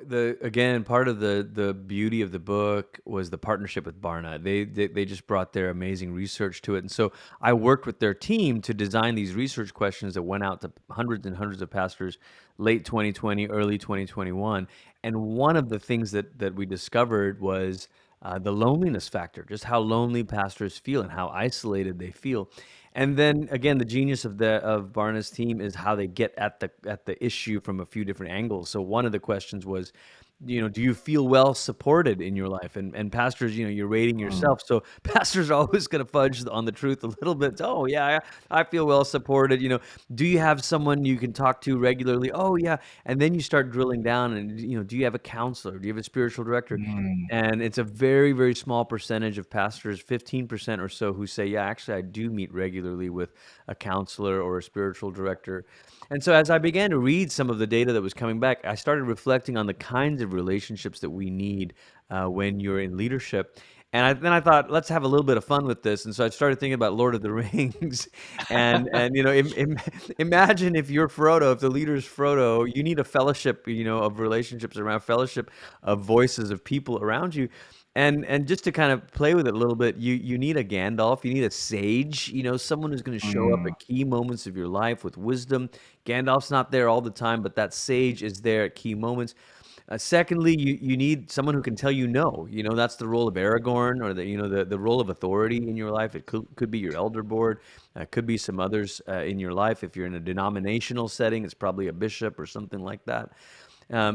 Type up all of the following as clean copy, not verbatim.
part of the beauty of the book was the partnership with Barna. They just brought their amazing research to it, and so I worked with their team to design these research questions that went out to hundreds and hundreds of pastors late 2020, early 2021. And one of the things that we discovered was the loneliness factor, just how lonely pastors feel and how isolated they feel. And then again, the genius of Barna's team is how they get at the issue from a few different angles. So one of the questions was, do you feel well supported in your life? And pastors, you're rating Mm. yourself. So pastors are always going to fudge on the truth a little bit. Oh yeah, I feel well supported. Do you have someone you can talk to regularly? Oh yeah. And then you start drilling down and, do you have a counselor? Do you have a spiritual director? Mm. And it's a very, very small percentage of pastors, 15% or so, who say, yeah, actually, I do meet regularly with a counselor or a spiritual director. And so as I began to read some of the data that was coming back, I started reflecting on the kinds of relationships that we need when you're in leadership. And then I thought, let's have a little bit of fun with this. And so I started thinking about Lord of the Rings, and imagine if you're Frodo, if the leader's Frodo, you need a fellowship, of relationships around fellowship of voices of people around you. And just to kind of play with it a little bit, you need a Gandalf, you need a sage, someone who's going to show up Mm. at key moments of your life with wisdom. Gandalf's not there all the time, but that sage is there at key moments. Secondly, you need someone who can tell you no. That's the role of Aragorn, or the role of authority in your life. It could be your elder board, could be some others in your life. If you're in a denominational setting, it's probably a bishop or something like that.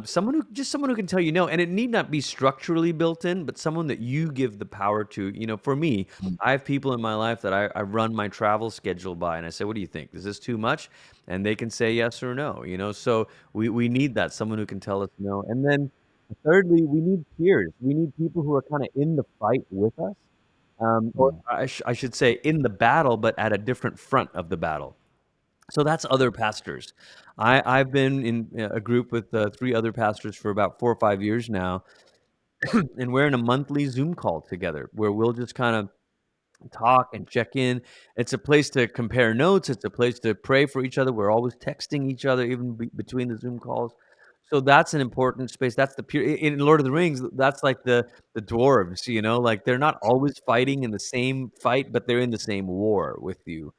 Someone who can tell you no, and it need not be structurally built in, but someone that you give the power to. For me, Mm. I have people in my life that I run my travel schedule by, and I say, "What do you think? Is this too much?" And they can say yes or no. So we need that, someone who can tell us no. And then thirdly, we need peers. We need people who are kind of in the fight with us, or Mm. I should say, in the battle, but at a different front of the battle. So that's other pastors. I've been in a group with three other pastors for about 4 or 5 years now, and we're in a monthly Zoom call together where we'll just kind of talk and check in. It's a place to compare notes. It's a place to pray for each other. We're always texting each other, even between the Zoom calls. So that's an important space. That's the pure in Lord of the Rings. That's like the dwarves. Like they're not always fighting in the same fight, but they're in the same war with you.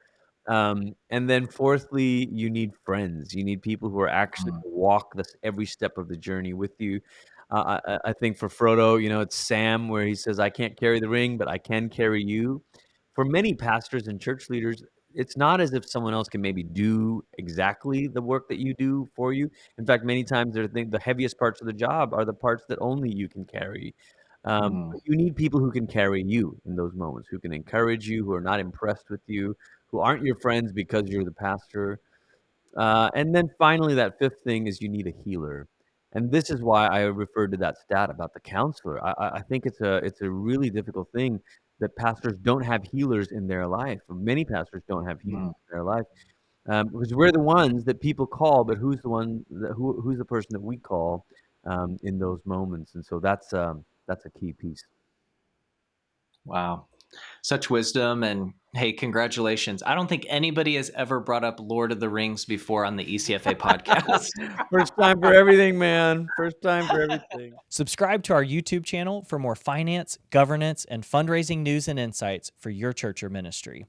And then fourthly, you need friends. You need people who are actually Mm. to walk this every step of the journey with you. I think for Frodo, it's Sam where he says, "I can't carry the ring, but I can carry you." For many pastors and church leaders, it's not as if someone else can maybe do exactly the work that you do for you. In fact, many times they think the heaviest parts of the job are the parts that only you can carry. Mm. But you need people who can carry you in those moments, who can encourage you, who are not impressed with you, who aren't your friends because you're the pastor. And then finally, that fifth thing is you need a healer. And this is why I referred to that stat about the counselor. I think it's a really difficult thing that pastors don't have healers in their life. Many pastors don't have healers Mm. in their life, because we're the ones that people call, but who's the person that we call in those moments? And so that's a key piece. Wow. Such wisdom. And hey, congratulations. I don't think anybody has ever brought up Lord of the Rings before on the ECFA podcast. First time for everything, man. First time for everything. Subscribe to our YouTube channel for more finance, governance, and fundraising news and insights for your church or ministry.